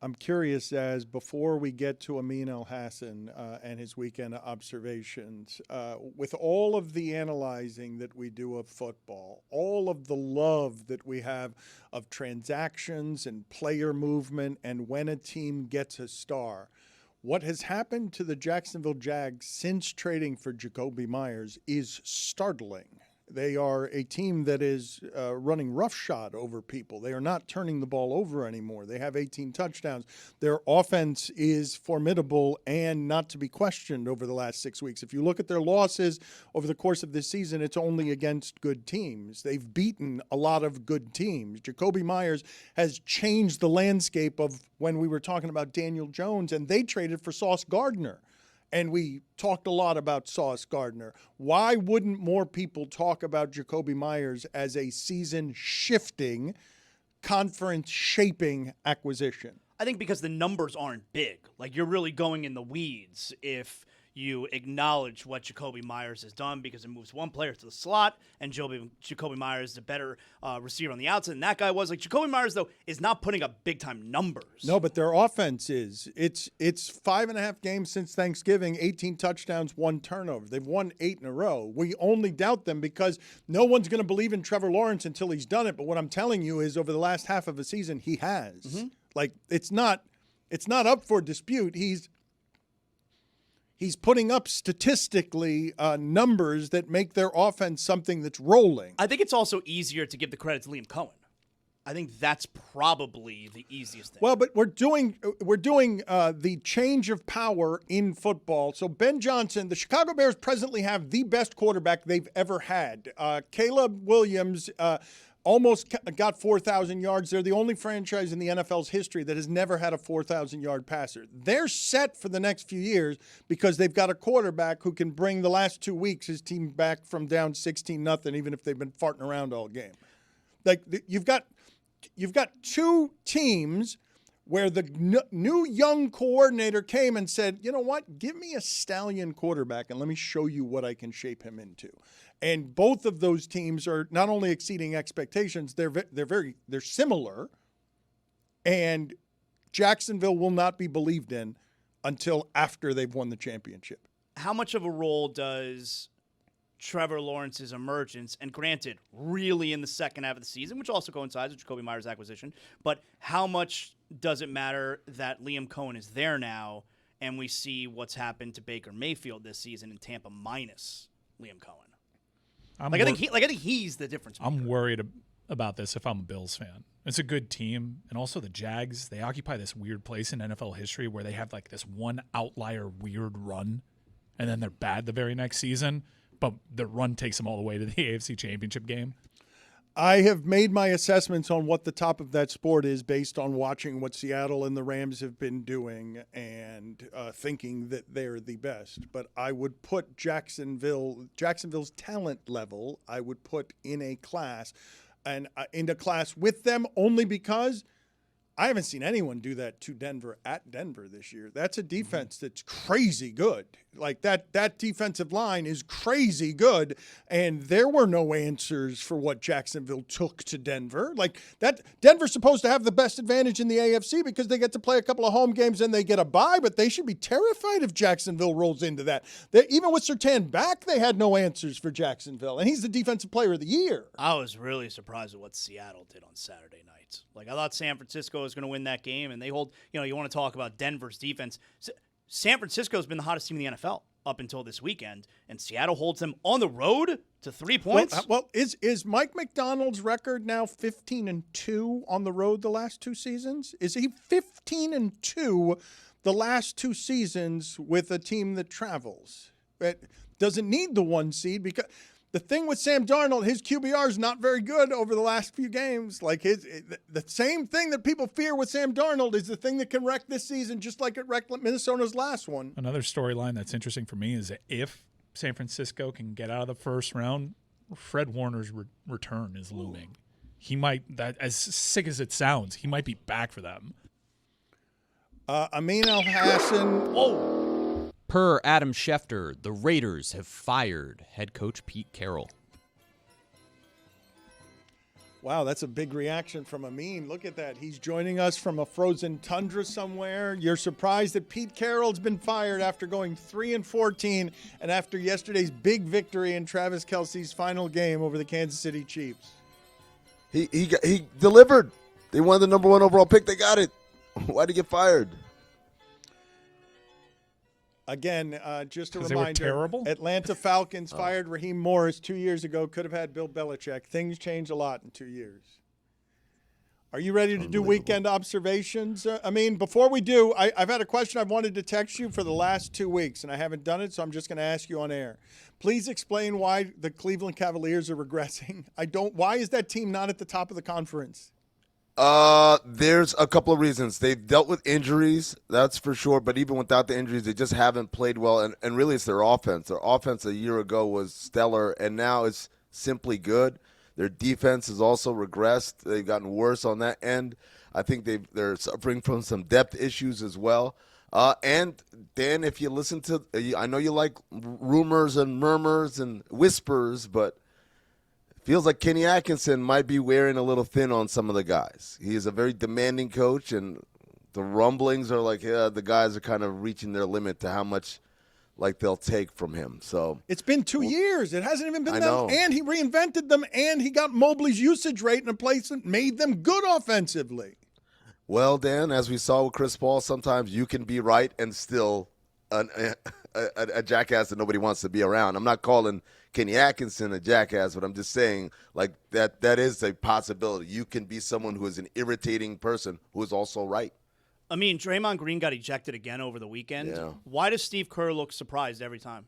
I'm curious as before we get to Amin El-Hassan and his weekend observations, with all of the analyzing that we do of football, all of the love that we have of transactions and player movement and when a team gets a star, what has happened to the Jacksonville Jags since trading for Jakobi Meyers is startling. They are a team that is running roughshod over people. They are not turning the ball over anymore. They have 18 touchdowns. Their offense is formidable and not to be questioned over the last 6 weeks. If you look at their losses over the course of this season, it's only against good teams. They've beaten a lot of good teams. Jakobi Meyers has changed the landscape of when we were talking about Daniel Jones, and they traded for Sauce Gardner. And we talked a lot about Sauce Gardner. Why wouldn't more people talk about Jakobi Meyers as a season-shifting, conference-shaping acquisition? I think because the numbers aren't big. Like, you're really going in the weeds if you acknowledge what Jakobi Meyers has done because it moves one player to the slot, and Jakobi Meyers is a better receiver on the outside than that guy was. Like, Jakobi Meyers, though, is not putting up big-time numbers. No, but their offense is. It's 5.5 games since Thanksgiving, 18 touchdowns, 1 turnover. They've won 8 in a row. We only doubt them because no one's going to believe in Trevor Lawrence until he's done it. But what I'm telling you is over the last half of a season, he has. Mm-hmm. Like, it's not up for dispute. He's putting up statistically numbers that make their offense something that's rolling. I think it's also easier to give the credit to Liam Cohen. I think that's probably the easiest thing. Well, but we're doing the change of power in football. So Ben Johnson, the Chicago Bears presently have the best quarterback they've ever had. Caleb Williams almost got 4,000 yards. They're the only franchise in the NFL's history that has never had a 4,000-yard passer. They're set for the next few years because they've got a quarterback who can bring the last 2 weeks his team back from down 16-0, even if they've been farting around all game. Like, you've got 2 teams where the new young coordinator came and said, you know what, give me a stallion quarterback and let me show you what I can shape him into. And both of those teams are not only exceeding expectations, they're similar. And Jacksonville will not be believed in until after they've won the championship. How much of a role does Trevor Lawrence's emergence, and granted, really in the second half of the season, which also coincides with Jakobi Meyers' acquisition, but how much does it matter that Liam Cohen is there now and we see what's happened to Baker Mayfield this season in Tampa minus Liam Cohen? I think he's the difference maker. I'm worried about this if I'm a Bills fan. It's a good team, and also the Jags, they occupy this weird place in NFL history where they have like this one outlier weird run, and then they're bad the very next season, but the run takes them all the way to the AFC Championship game. I have made my assessments on what the top of that sport is based on watching what Seattle and the Rams have been doing and thinking that they're the best. But I would put Jacksonville's talent level, I would put in a class with them only because I haven't seen anyone do that to Denver at Denver this year. That's a defense that's crazy good. Like that defensive line is crazy good, and there were no answers for what Jacksonville took to Denver. Like that, Denver's supposed to have the best advantage in the AFC because they get to play a couple of home games and they get a bye, but they should be terrified if Jacksonville rolls into that. Even with Surtain back, they had no answers for Jacksonville, and he's the defensive player of the year. I was really surprised at what Seattle did on Saturday night. Like, I thought San Francisco was going to win that game, and they hold, you want to talk about Denver's defense. San Francisco's been the hottest team in the NFL up until this weekend, and Seattle holds them on the road to 3 points. Well, is Mike McDonald's record now 15-2 on the road the last 2 seasons? Is he 15-2 the last 2 seasons with a team that travels? It doesn't need the 1 seed because the thing with Sam Darnold, his QBR is not very good over the last few games. Like the same thing that people fear with Sam Darnold is the thing that can wreck this season, just like it wrecked Minnesota's last one. Another storyline that's interesting for me is that if San Francisco can get out of the first round, Fred Warner's return is looming. He might, that as sick as it sounds, he might be back for them. Amin El-Hassan. Whoa. Per Adam Schefter, the Raiders have fired head coach Pete Carroll. Wow, that's a big reaction from Amin. Look at that. He's joining us from a frozen tundra somewhere. You're surprised that Pete Carroll's been fired after going 3-14 and after yesterday's big victory in Travis Kelce's final game over the Kansas City Chiefs. He delivered. They wanted the number 1 overall pick. They got it. Why'd he get fired? Again, just a 'Cause they were reminder, terrible? Atlanta Falcons fired Raheem Morris 2 years ago. Could have had Bill Belichick. Things change a lot in 2 years. Are you ready to do weekend observations? I mean, before we do, I've had a question I've wanted to text you for the last 2 weeks, and I haven't done it, so I'm just going to ask you on air. Please explain why the Cleveland Cavaliers are regressing. Why is that team not at the top of the conference? There's a couple of reasons. They've dealt with injuries, that's for sure, but even without the injuries, they just haven't played well, and really it's their offense. Their offense a year ago was stellar, and now it's simply good. Their defense has also regressed. They've gotten worse on that end. I think they're suffering from some depth issues as well. And, Dan, if you listen to – I know you like rumors and murmurs and whispers, but – feels like Kenny Atkinson might be wearing a little thin on some of the guys. He is a very demanding coach, and the rumblings are like, yeah, the guys are kind of reaching their limit to how much like they'll take from him. So it's been 2 years. It hasn't even been I them. know. And he reinvented them, and he got Mobley's usage rate in a place that made them good offensively. Well, Dan, as we saw with Chris Paul, sometimes you can be right and still a jackass that nobody wants to be around. I'm not calling Kenny Atkinson a jackass, but I'm just saying like that is a possibility. You can be someone who is an irritating person who is also right. I mean, Draymond Green got ejected again over the weekend. Yeah. Why does Steve Kerr look surprised every time?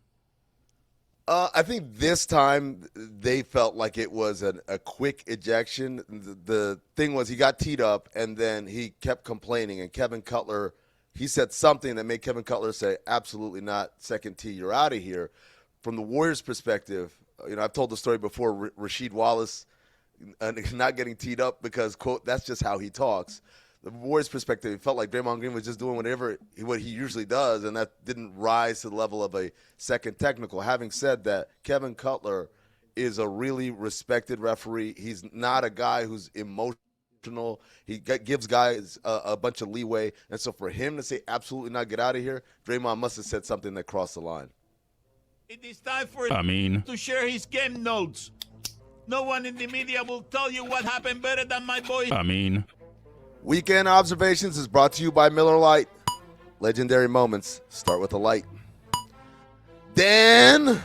I think this time they felt like it was a quick ejection. The thing was he got teed up, and then he kept complaining, and Kevin Cutler, he said something that made Kevin Cutler say, absolutely not, second tee, you're out of here. From the Warriors' perspective, I've told the story before, Rasheed Wallace not getting teed up because, quote, that's just how he talks. The Warriors' perspective, it felt like Draymond Green was just doing what he usually does, and that didn't rise to the level of a second technical. Having said that, Kevin Cutler is a really respected referee. He's not a guy who's emotional. He gives guys a bunch of leeway. And so for him to say absolutely not, get out of here, Draymond must have said something that crossed the line. It is time for Amin to share his game notes. No one in the media will tell you what happened better than my boy. Amin. Weekend Observations is brought to you by Miller Lite. Legendary moments start with a light. Dan,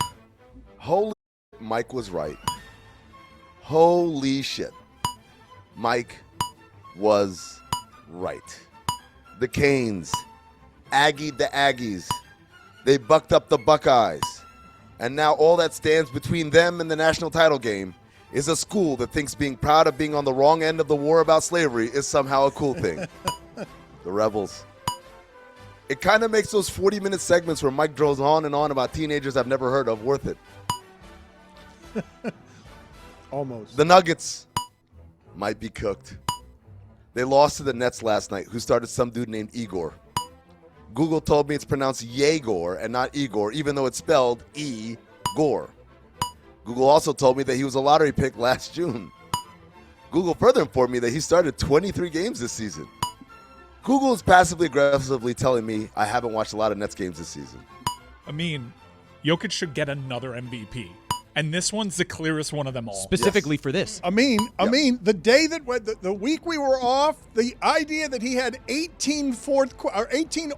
holy Mike was right. Holy shit. Mike was right. The Canes aggied the Aggies. They bucked up the Buckeyes. And now all that stands between them and the national title game is a school that thinks being proud of being on the wrong end of the war about slavery is somehow a cool thing. The Rebels. It kind of makes those 40-minute segments where Mike drones on and on about teenagers I've never heard of worth it. Almost. The Nuggets might be cooked. They lost to the Nets last night, who started some dude named Igor. Google told me it's pronounced Yegor and not Igor, even though it's spelled E-Gore. Google also told me that he was a lottery pick last June. Google further informed me that he started 23 games this season. Google is passively aggressively telling me I haven't watched a lot of Nets games this season. I mean, Jokic should get another MVP. And this one's the clearest one of them all. Specifically for this. I mean, the day that the week we were off, the idea that he had 18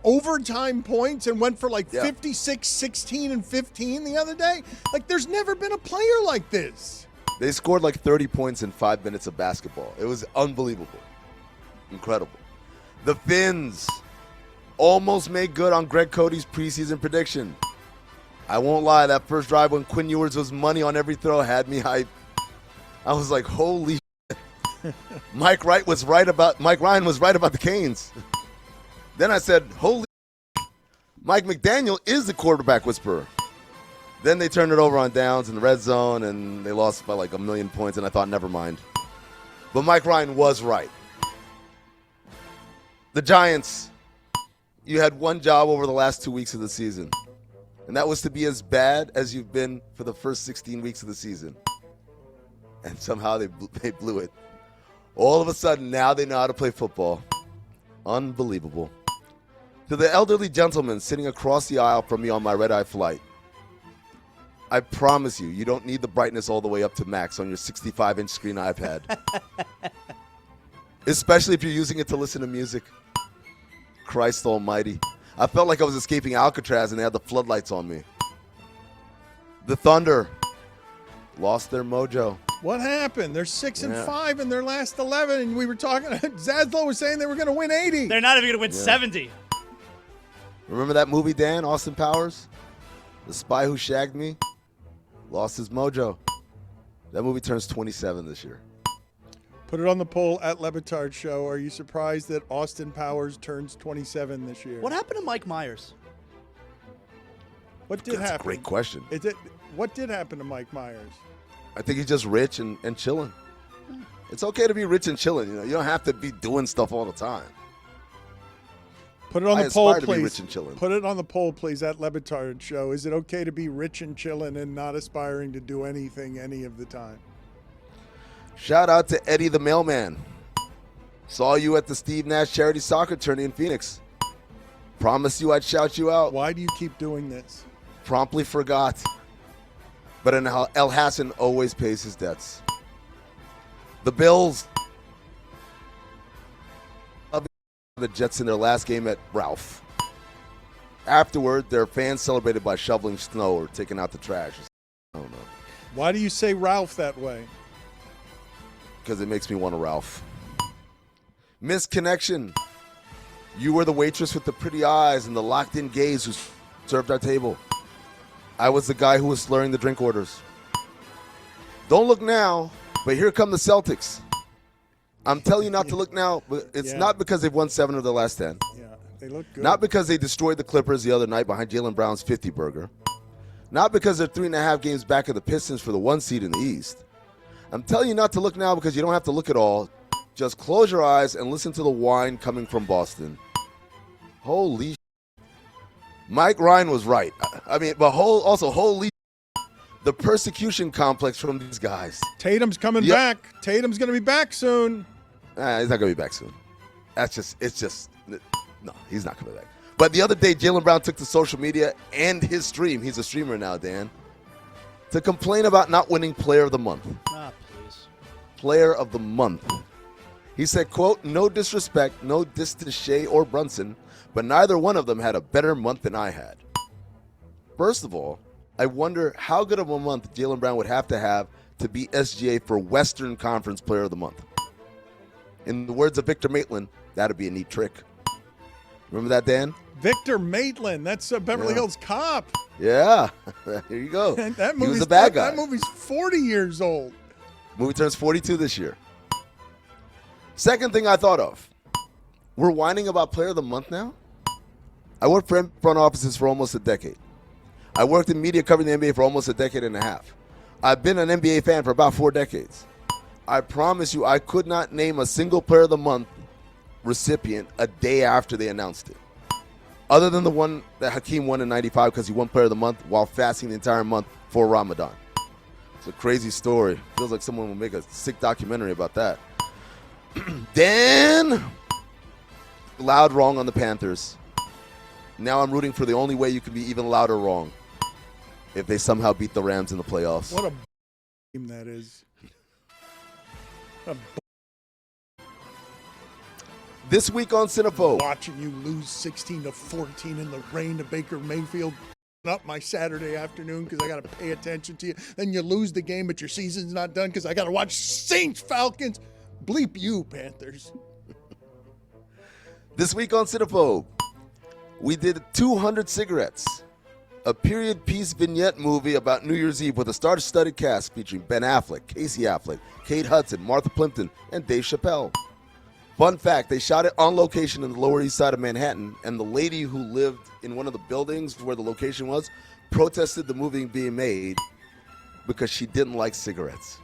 overtime points and went for like 56, 16, and 15 the other day. Like, there's never been a player like this. They scored like 30 points in 5 minutes of basketball. It was unbelievable. Incredible. The Finns almost made good on Greg Cody's preseason prediction. I won't lie, that first drive when Quinn Ewers was money on every throw had me hyped. I was like, holy shit. Mike Ryan was right about the Canes. Then I said, holy shit. Mike McDaniel is the quarterback whisperer. Then they turned it over on downs in the red zone, and they lost by like 1,000,000 points, and I thought, never mind. But Mike Ryan was right. The Giants, you had one job over the last 2 weeks of the season. And that was to be as bad as you've been for the first 16 weeks of the season. and somehow they blew it. All of a sudden, now they know how to play football. Unbelievable. To the elderly gentleman sitting across the aisle from me on my red-eye flight, I promise you, you don't need the brightness all the way up to max on your 65-inch screen iPad. Especially if you're using it to listen to music. Christ almighty. I felt like I was escaping Alcatraz and they had the floodlights on me. The Thunder lost their mojo. What happened? They're 6-5 in their last 11, and we were talking. Zaslow was saying they were going to win 80. They're not even going to win 70. Remember that movie, Dan? Austin Powers? The Spy Who Shagged Me? Lost his mojo. That movie turns 27 this year. Put it on the poll at Le Batard Show. Are you surprised that Austin Powers turns 27 this year? What happened to Mike Myers? What did That's happen? a great question. What did happen to Mike Myers? I think he's just rich and chilling. It's okay to be rich and chilling. You don't have to be doing stuff all the time. Put it on I the poll, aspire to be please. rich and chilling. Put it on the poll, please, at Le Batard Show. Is it okay to be rich and chilling and not aspiring to do anything any of the time? Shout out to Eddie the Mailman. Saw you at the Steve Nash Charity Soccer Tourney in Phoenix. Promised you I'd shout you out. Why do you keep doing this? Promptly forgot. But El Hassan always pays his debts. The Bills. The Jets in their last game at Ralph. Afterward, their fans celebrated by shoveling snow or taking out the trash. I don't know. Why do you say Ralph that way? Because it makes me want to Ralph. Misconnection. You were the waitress with the pretty eyes and the locked-in gaze who served our table. I was the guy who was slurring the drink orders. Don't look now, but here come the Celtics. I'm telling you not to look now, but it's not because they've won 7 of their last 10. Yeah, they look good. Not because they destroyed the Clippers the other night behind Jaylen Brown's 50-burger. Not because they're 3.5 games back of the Pistons for the 1 seed in the East. I'm telling you not to look now because you don't have to look at all. Just close your eyes and listen to the whine coming from Boston. Holy Mike Ryan was right. I mean, but holy the persecution complex from these guys. Tatum's coming back. Tatum's going to be back soon. He's not going to be back soon. No, he's not coming back. But the other day, Jaylen Brown took to social media and his stream, he's a streamer now, Dan, to complain about not winning Player of the Month. Please. Player of the Month. He said, quote, no disrespect, no diss to Shea or Brunson, but neither one of them had a better month than I had. First of all, I wonder how good of a month Jaylen Brown would have to be SGA for Western Conference Player of the Month. In the words of Victor Maitland, that'd be a neat trick. Remember that, Dan? Victor Maitland. That's a Beverly Hills Cop. Yeah. Here you go. He was a bad guy. That movie's 40 years old. Movie turns 42 this year. Second thing I thought of. We're whining about Player of the Month now? I worked for front offices for almost a decade. I worked in media covering the NBA for almost a decade and a half. I've been an NBA fan for about 4 decades. I promise you I could not name a single Player of the Month recipient a day after they announced it. Other than the one that Hakeem won in 95 because he won Player of the Month while fasting the entire month for Ramadan. It's a crazy story. Feels like someone will make a sick documentary about that. Dan, loud wrong on the Panthers. Now I'm rooting for the only way you can be even louder wrong. If they somehow beat the Rams in the playoffs. What a team that is. This week on Cinephobe. Watching you lose 16-14 in the rain to Baker Mayfield up my Saturday afternoon because I got to pay attention to you. Then you lose the game, but your season's not done because I got to watch Saints Falcons. Bleep you, Panthers. This week on Cinephobe, we did 200 Cigarettes, a period piece vignette movie about New Year's Eve with a star-studded cast featuring Ben Affleck, Casey Affleck, Kate Hudson, Martha Plimpton, and Dave Chappelle. Fun fact, they shot it on location in the Lower East Side of Manhattan, and the lady who lived in one of the buildings where the location was protested the movie being made because she didn't like cigarettes.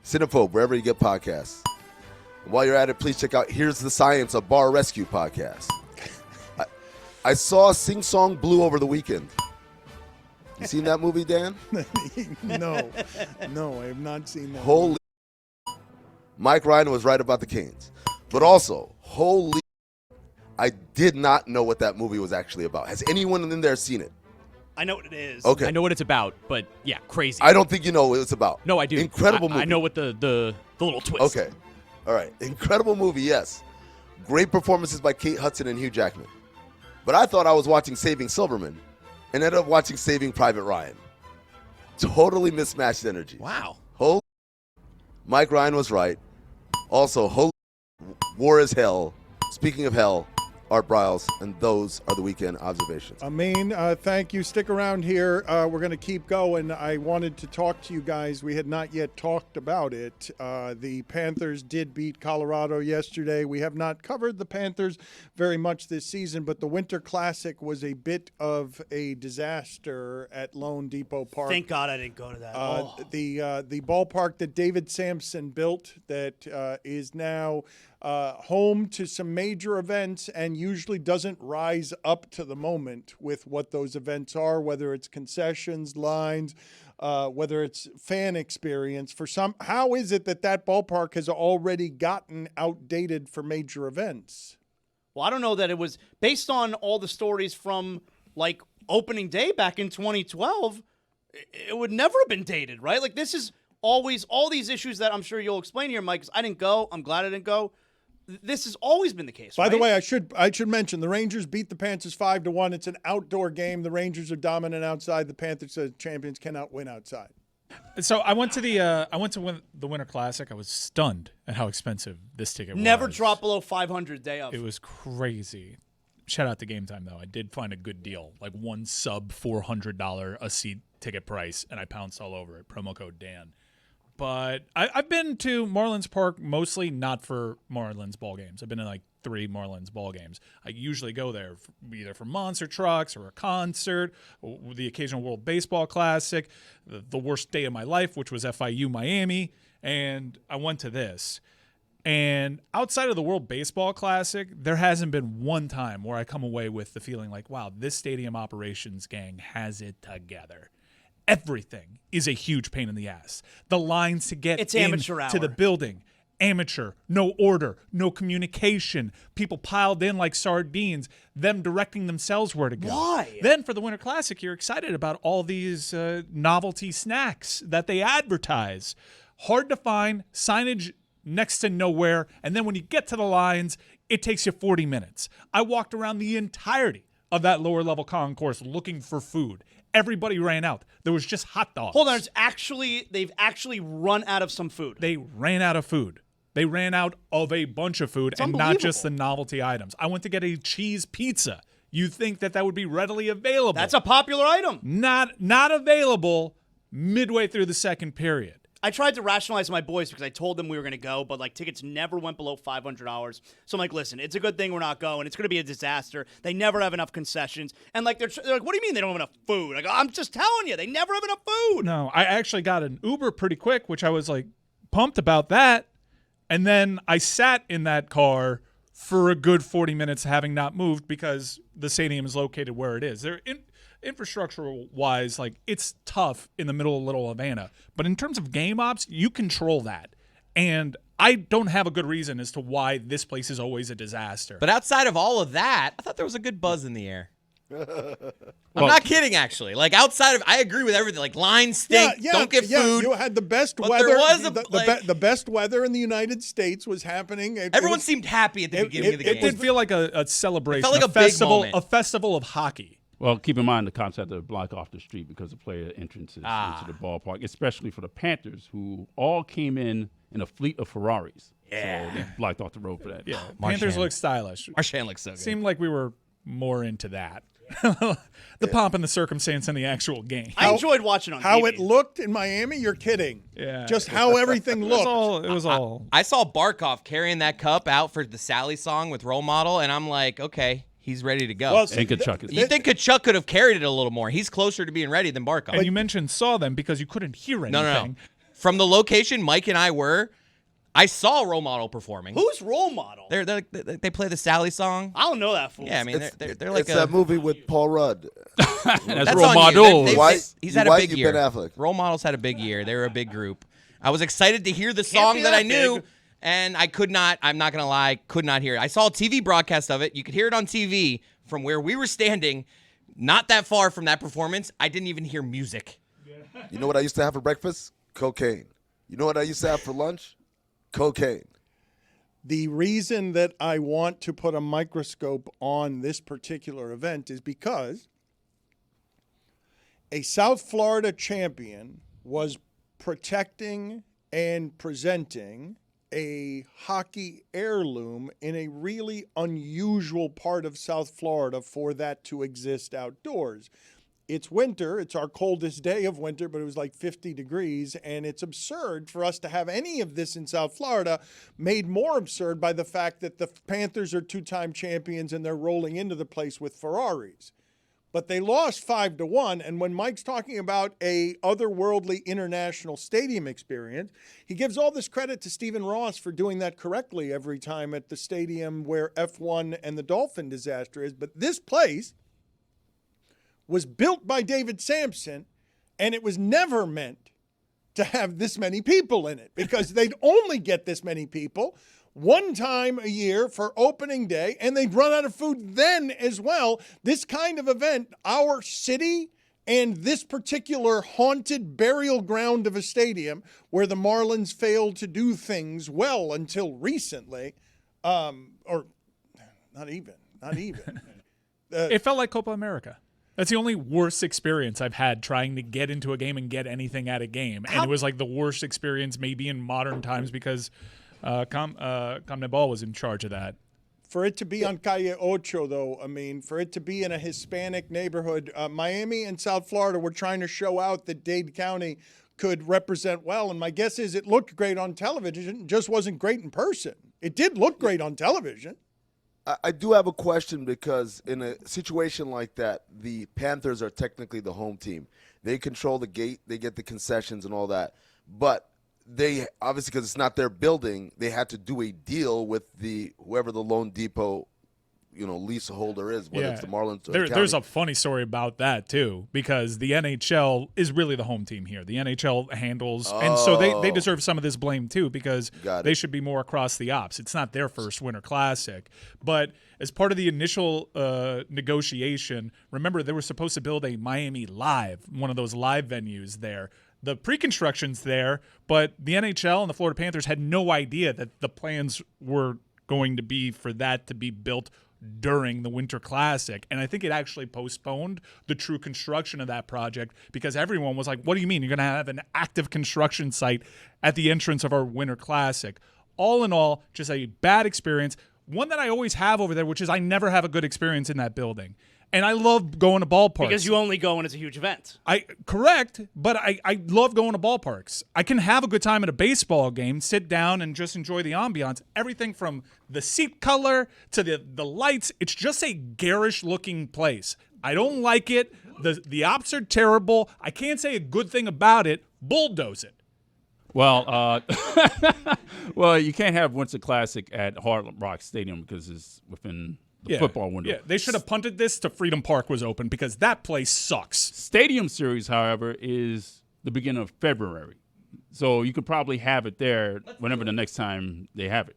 Cinephobe, wherever you get podcasts. And while you're at it, please check out Here's the Science, a Bar Rescue podcast. I saw Sing Song Blue over the weekend. You seen that movie, Dan? No, I have not seen that. Holy, Mike Ryan was right about the Canes, but also holy, I did not know what that movie was actually about. Has anyone in there seen it? I know what it is. Okay, I know what it's about, but yeah, crazy. I don't think you know what it's about. No, I do. Incredible movie. I know what the little twist. Okay, all right, incredible movie. Yes, great performances by Kate Hudson and Hugh Jackman. But I thought I was watching Saving Silverman, and ended up watching Saving Private Ryan. Totally mismatched energy. Wow. Holy, Mike Ryan was right. Also, holy, war is hell. Speaking of hell, Art Briles, and those are the weekend observations. Amin, thank you. Stick around here. We're going to keep going. I wanted to talk to you guys. We had not yet talked about it. The Panthers did beat Colorado yesterday. We have not covered the Panthers very much this season, but the Winter Classic was a bit of a disaster at Lone Depot Park. Thank God I didn't go to that. The ballpark that David Sampson built that is now home to some major events and usually doesn't rise up to the moment with what those events are, whether it's concessions, lines, whether it's fan experience. How is it that ballpark has already gotten outdated for major events? Well, I don't know that it was based on all the stories from like opening day back in 2012. It would never have been dated, right? Like this is always all these issues that I'm sure you'll explain here, Mike. 'Cause I didn't go. I'm glad I didn't go. This has always been the case. By the right? way, I should mention the Rangers beat the Panthers 5-1. It's an outdoor game. The Rangers are dominant outside. The Panthers are champions, cannot win outside. So I went to the Winter Classic. I was stunned at how expensive this ticket was. Never drop below 500 day of. It was crazy. Shout out to Game Time though. I did find a good deal, like one sub $400 a seat ticket price, and I pounced all over it. Promo code Dan. But I've been to Marlins Park mostly not for Marlins ball games. I've been in like 3 Marlins ball games. I usually go there either for monster trucks or a concert, or the occasional World Baseball Classic, the worst day of my life, which was FIU Miami, and I went to this. And outside of the World Baseball Classic, there hasn't been one time where I come away with the feeling like, wow, this stadium operations gang has it together. Everything is a huge pain in the ass. The lines to get It's amateur to the hour. building, amateur, no order, no communication, people piled in like sardines, them directing themselves where to go. Why? Then for the Winter Classic, you're excited about all these novelty snacks that they advertise. Hard to find, signage next to nowhere, and then when you get to the lines, it takes you 40 minutes. I walked around the entirety of that lower level concourse looking for food. Everybody ran out. There was just hot dogs. Hold on, they've actually run out of some food. They ran out of food. They ran out of a bunch of food, and not just the novelty items. I went to get a cheese pizza. You think that would be readily available? That's a popular item. Not available midway through the second period. I tried to rationalize to my boys because I told them we were going to go, but like tickets never went below $500. So I'm like, listen, it's a good thing we're not going. It's going to be a disaster. They never have enough concessions. And like they're like, what do you mean they don't have enough food? Like, I'm just telling you, they never have enough food. No, I actually got an Uber pretty quick, which I was like pumped about that. And then I sat in that car for a good 40 minutes having not moved because the stadium is located where it is. Infrastructure-wise, like it's tough in the middle of Little Havana. But in terms of game ops, you control that. And I don't have a good reason as to why this place is always a disaster. But outside of all of that, I thought there was a good buzz in the air. I'm not kidding, actually. Like outside of, I agree with everything. Like lines stink. Don't get food. You had the best But weather. there was the best weather in the United States was happening. Everyone seemed happy at the beginning of the game. It did feel like a celebration, It felt like a big festival, moment. a festival of hockey. Well, keep in mind the concept of block off the street because of player entrances into the ballpark, especially for the Panthers, who all came in a fleet of Ferraris. Yeah. So they blocked off the road for that. Yeah, Marchand. Panthers look stylish. Marchand looks so good. Seemed like we were more into that. The pomp and the circumstance in the actual game. I enjoyed watching on How TV. it looked in Miami, you're kidding. Yeah. Just how everything It looked. was all. I saw Barkov carrying that cup out for the Sally song with Role Model, and I'm like, okay, he's ready to go. Well, And Kachuk is You think Kachuk could have carried it a little more? He's closer to being ready than Barkov. And you mentioned saw them because you couldn't hear anything. No. From the location Mike and I were, I saw Role Model performing. Who's Role Model? They play the Sally song. I don't know that fool. Yeah, I mean they're like it's that movie with Paul Rudd. That's That's role on you. model. He's had a White, big you year. Ben Affleck. Role Models had a big year. They were a big group. I was excited to hear the song be that that I knew, big. and I could not. I'm not gonna lie, could not hear it. I saw a TV broadcast of it. You could hear it on TV from where we were standing, not that far from that performance. I didn't even hear music. You know what I used to have for breakfast? Cocaine. You know what I used to have for lunch? Cocaine. The reason that I want to put a microscope on this particular event is because a South Florida champion was protecting and presenting a hockey heirloom in a really unusual part of South Florida for that to exist outdoors. It's winter. It's our coldest day of winter, but it was like 50 degrees, and it's absurd for us to have any of this in South Florida, made more absurd by the fact that the Panthers are two-time champions and they're rolling into the place with Ferraris. But they lost 5-1, and when Mike's talking about a otherworldly international stadium experience, he gives all this credit to Stephen Ross for doing that correctly every time at the stadium where F1 and the Dolphin disaster is. But this place was built by David Sampson, and it was never meant to have this many people in it because they'd only get this many people one time a year for opening day, and they'd run out of food then as well. This kind of event, our city and this particular haunted burial ground of a stadium where the Marlins failed to do things well until recently, or not even. It felt like Copa America. That's the only worst experience I've had trying to get into a game and get anything at a game. And it was like the worst experience maybe in modern times because CONMEBOL was in charge of that. For it to be on Calle Ocho, though, I mean, for it to be in a Hispanic neighborhood, Miami and South Florida were trying to show out that Dade County could represent well. And my guess is it looked great on television, just wasn't great in person. It did look great on television. I do have a question because in a situation like that, the Panthers are technically the home team. They control the gate, they get the concessions and all that. But they obviously, because it's not their building, they had to do a deal with whoever the Loan Depot, leaseholder is, whether it's the Marlins or the County. There's a funny story about that too, because the NHL is really the home team here. The NHL handles, and so they deserve some of this blame too, because they should be more across the ops. It's not their first Winter Classic, but as part of the initial negotiation, remember they were supposed to build a Miami Live, one of those live venues there. The pre-construction's there, but the NHL and the Florida Panthers had no idea that the plans were going to be for that to be built during the Winter Classic. And I think it actually postponed the true construction of that project because everyone was like, what do you mean? You're going to have an active construction site at the entrance of our Winter Classic. All in all, just a bad experience. One that I always have over there, which is I never have a good experience in that building. And I love going to ballparks. Because you only go when it's a huge event. Correct, but I love going to ballparks. I can have a good time at a baseball game, sit down and just enjoy the ambiance. Everything from the seat color to the lights. It's just a garish-looking place. I don't like it. The ops are terrible. I can't say a good thing about it. Bulldoze it. Well, you can't have Winter Classic at Hard Rock Stadium because it's within the football window. Yeah, they should have punted this to Freedom Park was open because that place sucks. Stadium Series, however, is the beginning of February. So you could probably have it there whenever the next time they have it.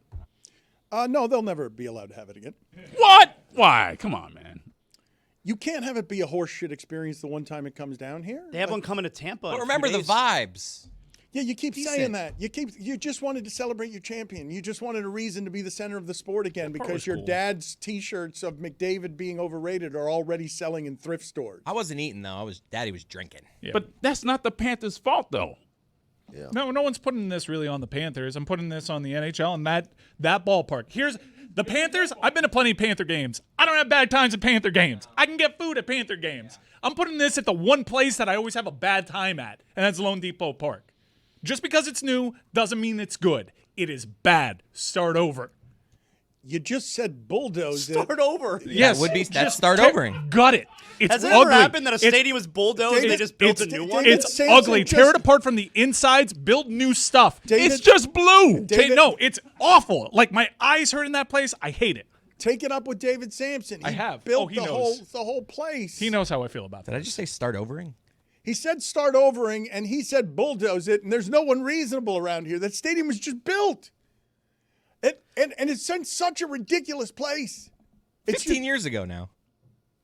No, they'll never be allowed to have it again. What? Why? Come on, man. You can't have it be a horseshit experience the one time it comes down here. They have one coming to Tampa. But remember the vibes. Yeah, you keep saying that. You just wanted to celebrate your champion. You just wanted a reason to be the center of the sport again because your dad's T-shirts of McDavid being overrated are already selling in thrift stores. I wasn't eating though. Daddy was drinking. Yeah. But that's not the Panthers' fault, though. Yeah. No one's putting this really on the Panthers. I'm putting this on the NHL and that ballpark. Here's the Panthers. I've been to plenty of Panther games. I don't have bad times at Panther games. I can get food at Panther games. I'm putting this at the one place that I always have a bad time at, and that's Loan Depot Park. Just because it's new doesn't mean it's good. It is bad. Start over. You just said bulldoze it. Start over. Yes, would be- that's just start overing. Gut it. It's Has it ugly. ever happened that a It's- stadium was bulldozed and they David, just built a it's- new David, one? It's Sampson ugly. just- Tear it apart from the insides. Build new stuff. David- It's just blue. David- No, it's awful. Like my eyes hurt in that place. I hate it. Take it up with David Sampson. He I have. built Oh, he the knows. whole place. He knows how I feel about Did that. I just say start overing? He said start overing, and he said bulldoze it, and there's no one reasonable around here. That stadium was just built. And it's in such a ridiculous place. It's 15 years ago now.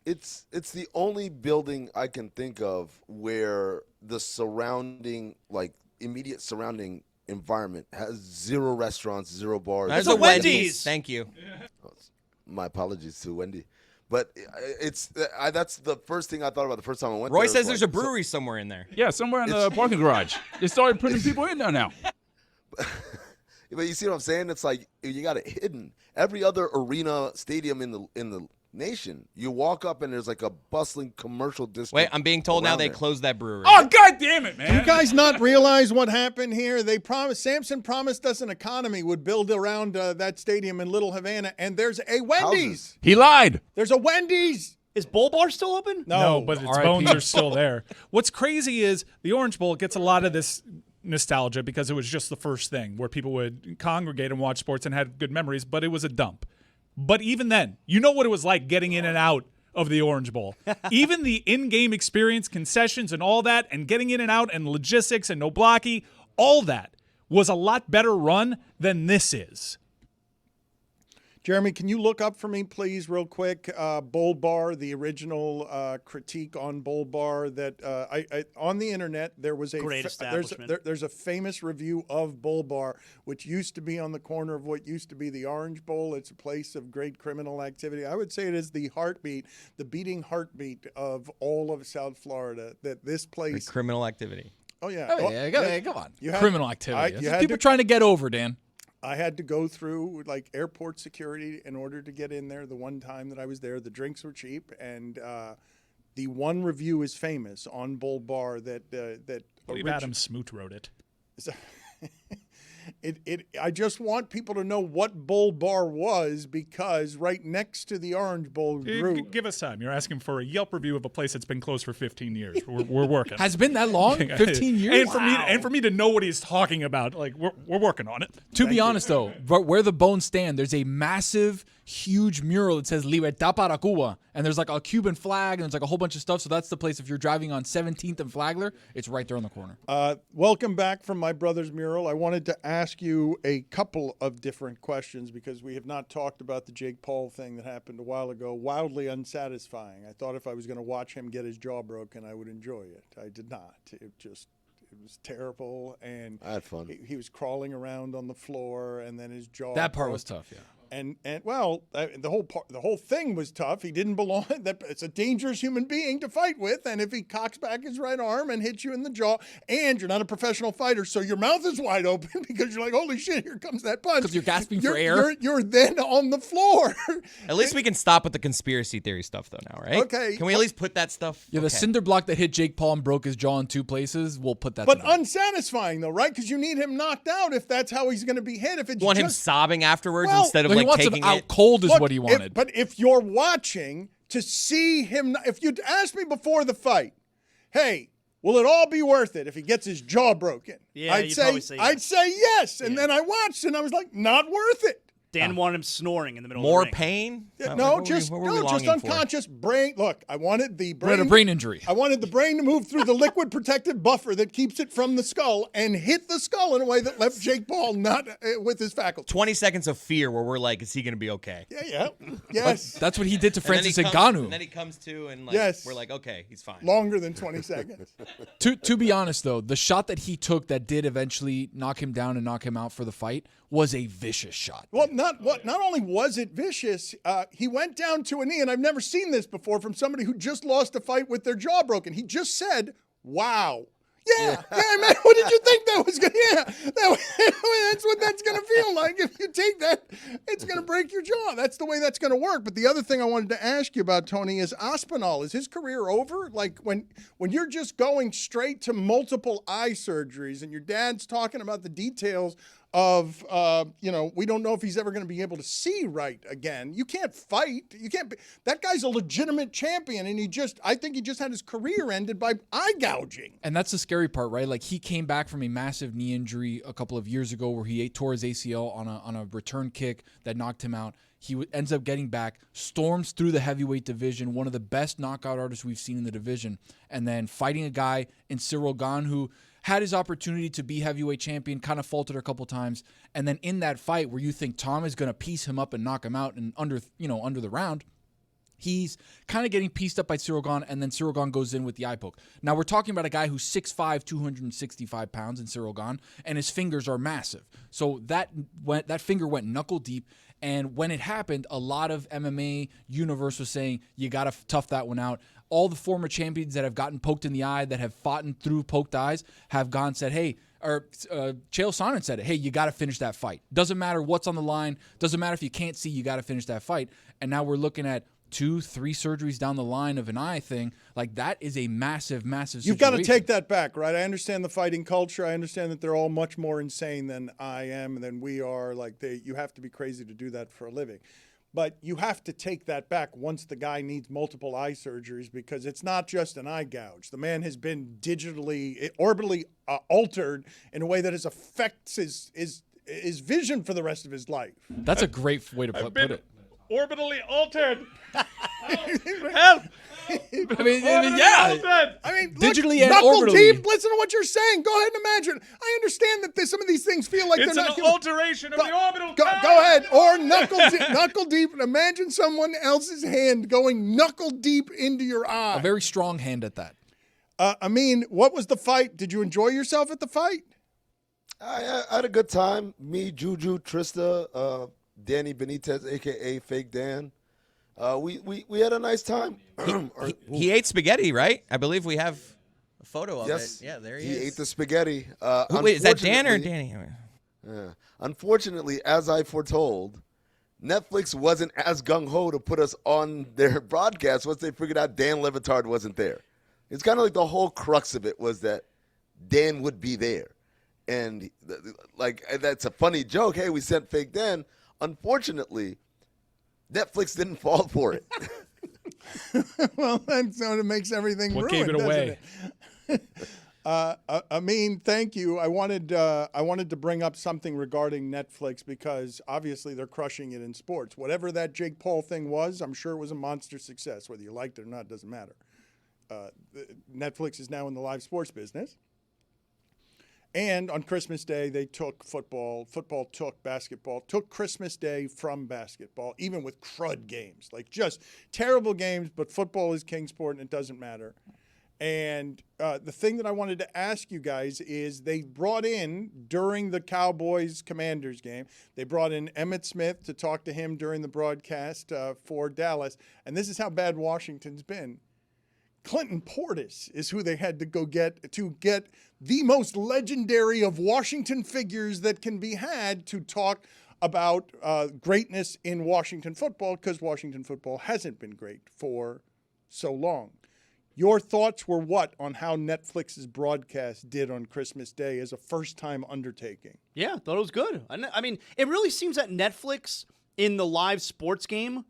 It's the only building I can think of where the surrounding, like immediate surrounding environment has 0 restaurants, 0 bars. There's a a Wendy's. Thank you. My apologies to Wendy, but that's the first thing I thought about the first time I went. Roy there. says It's there's a like, brewery somewhere in there. Yeah, somewhere in the parking garage. They started putting people in there now. But you see what I'm saying? It's like you got it hidden. Every other arena, stadium in the nation, you walk up and there's like a bustling commercial district. Wait, I'm being told now around they there. closed that brewery. Oh, God damn it, man. You guys not realize what happened here? Samson promised us an economy would build around that stadium in Little Havana, and there's a Wendy's. Houses. He lied. There's a Wendy's. Is Bull Bar still open? No, but its RIP. bones are still there. What's crazy is the Orange Bowl gets a lot of this nostalgia because it was just the first thing where people would congregate and watch sports and had good memories, but it was a dump. But even then, you know what it was like getting in and out of the Orange Bowl. Even the in-game experience, concessions and all that, and getting in and out and logistics and no blocky, all that was a lot better run than this is. Jeremy, can you look up for me, please, real quick? Bull Bar, the original critique on Bull Bar that I on the internet there was a Great establishment. there's a famous review of Bull Bar, which used to be on the corner of what used to be the Orange Bowl. It's a place of great criminal activity. I would say it is the heartbeat, the beating heartbeat of all of South Florida. That this place. Criminal activity. Oh yeah. Oh, yeah, yeah. come on. You had- Criminal activity. I- That's you what had people to- trying to get over, Dan. I had to go through like airport security in order to get in there. The one time that I was there, the drinks were cheap, and the one review is famous on Bull Bar that I believe Adam Smoot wrote it. I just want people to know what Bull Bar was, because right next to the Orange Bowl grew. Give us time. You're asking for a Yelp review of a place that's been closed for 15 years. We're working. Has it been that long? 15 years? And for me to know what he's talking about, like we're working on it. To be honest, though, where the bones stand, there's a massive, huge mural that says Libertad para Cuba. And there's like a Cuban flag, and there's like a whole bunch of stuff. So that's the place if you're driving on 17th and Flagler, it's right there on the corner. Welcome back from my brother's mural. I wanted to ask you a couple of different questions because we have not talked about the Jake Paul thing that happened a while ago. Wildly unsatisfying. I thought if I was going to watch him get his jaw broken, I would enjoy it. I did not. It was terrible, and I had fun. He was crawling around on the floor, and then his jaw. That part broke. was tough, yeah. And the whole thing was tough. He didn't belong. That it's a dangerous human being to fight with, and if he cocks back his right arm and hits you in the jaw, and you're not a professional fighter, so your mouth is wide open because you're like, holy shit, here comes that punch. Because you're gasping for air. You're then on the floor. At least we can stop with the conspiracy theory stuff, though, now, right? Okay. Can we at least put that stuff? Yeah, the Okay. cinder block that hit Jake Paul and broke his jaw in 2 places, we'll put that But to bed. unsatisfying though, right? Because you need him knocked out if that's how he's going to be hit. If it's Want him just sobbing afterwards Well, instead of No, he like wants him taking out it. cold is Look, what he wanted. But if you're watching to see him, if you'd asked me before the fight, hey, will it all be worth it if he gets his jaw broken? Yeah, I'd you'd say probably say yes. I'd say yes. And then I watched and I was like, not worth it. Dan wanted him snoring in the middle More of the ring. pain? Yeah, What no, were we- just what were we just longing for? unconscious brain. Look, I wanted the He had brain. a brain injury. I wanted the brain to move through the liquid protective buffer that keeps it from the skull and hit the skull in a way that left Jake Paul not with his faculties. 20 seconds of fear where we're like, is he going to be okay? Yeah, yes. That's what he did to And then he Francis comes- Ngannou. And then he comes to and like, Yes. we're like, okay, he's fine. Longer than 20 seconds. To be honest, though, the shot that he took that did eventually knock him down and knock him out for the fight was a vicious shot. Well, not only was it vicious, he went down to a knee, and I've never seen this before from somebody who just lost a fight with their jaw broken. He just said, "Wow." Yeah, man. What did you think that was going to? Yeah, that's what that's going to feel like. If you take that, it's going to break your jaw. That's the way that's going to work. But the other thing I wanted to ask you about, Tony, is Aspinall. Is his career over? Like when you're just going straight to multiple eye surgeries, and your dad's talking about the details of, we don't know if he's ever going to be able to see right again. You can't fight. You can't be, that guy's a legitimate champion, and I think he just had his career ended by eye gouging. And that's the scary part, right? Like, he came back from a massive knee injury a couple of years ago where he tore his ACL on a return kick that knocked him out. He ends up getting back, storms through the heavyweight division, one of the best knockout artists we've seen in the division, and then fighting a guy in Cyril Gane who had his opportunity to be heavyweight champion, kind of faltered a couple times, and then in that fight where you think Tom is going to piece him up and knock him out and under the round, he's kind of getting pieced up by Cyril Gane, and then Cyril Gane goes in with the eye poke. Now, we're talking about a guy who's 6'5", 265 pounds in Cyril Gane, and his fingers are massive. So that finger went knuckle deep, and when it happened, a lot of MMA universe was saying, you got to tough that one out. All the former champions that have gotten poked in the eye, that have fought through poked eyes, have gone said, hey, or Chael Sonnen said it, hey, you got to finish that fight. Doesn't matter what's on the line. Doesn't matter if you can't see, you got to finish that fight. And now we're looking at 2-3 surgeries down the line of an eye thing. Like, that is a massive, massive situation. You've got to take that back, right? I understand the fighting culture. I understand that they're all much more insane than I am and than we are. Like, you have to be crazy to do that for a living. But you have to take that back once the guy needs multiple eye surgeries, because it's not just an eye gouge. The man has been orbitally altered in a way that affects his vision for the rest of his life. That's a great way to put it. Orbitally altered. Help! I mean, yeah. I mean, digitally look, and knuckle orbitally. deep. Listen to what you're saying. Go ahead and imagine. I understand that some of these things feel like It's they're an not. alteration of the orbital. Go ahead. Or knuckle deep. Imagine someone else's hand going knuckle deep into your eye. A very strong hand at that. Amin, what was the fight? Did you enjoy yourself at the fight? I had a good time. Me, Juju, Trista, Danny Benitez, a.k.a. Fake Dan. We had a nice time. He ate spaghetti, right? I believe we have a photo of Yes. it. Yeah, there he He is. ate the spaghetti. Wait, is that Dan or Unfortunately- Danny? Unfortunately, as I foretold, Netflix wasn't as gung-ho to put us on their broadcast once they figured out Dan Le Batard wasn't there. It's kind of like the whole crux of it was that Dan would be there. And, that's a funny joke. Hey, we sent fake Dan. Unfortunately, Netflix didn't fall for it. Well, that's what makes everything What ruined, gave it away? Amin, thank you. I wanted to bring up something regarding Netflix, because obviously they're crushing it in sports. Whatever that Jake Paul thing was, I'm sure it was a monster success. Whether you liked it or not, it doesn't matter. Netflix is now in the live sports business. And on Christmas Day, they took football took basketball, took Christmas Day from basketball, even with crud games, like just terrible games, but football is king sport and it doesn't matter. And the thing that I wanted to ask you guys is they brought in, during the Cowboys-Commanders game, they brought in Emmitt Smith to talk to him during the broadcast for Dallas. And this is how bad Washington's been. Clinton Portis is who they had to go get the most legendary of Washington figures that can be had to talk about greatness in Washington football, because Washington football hasn't been great for so long. Your thoughts were what on how Netflix's broadcast did on Christmas Day as a first-time undertaking? Yeah, I thought it was good. I mean, it really seems that Netflix in the live sports game,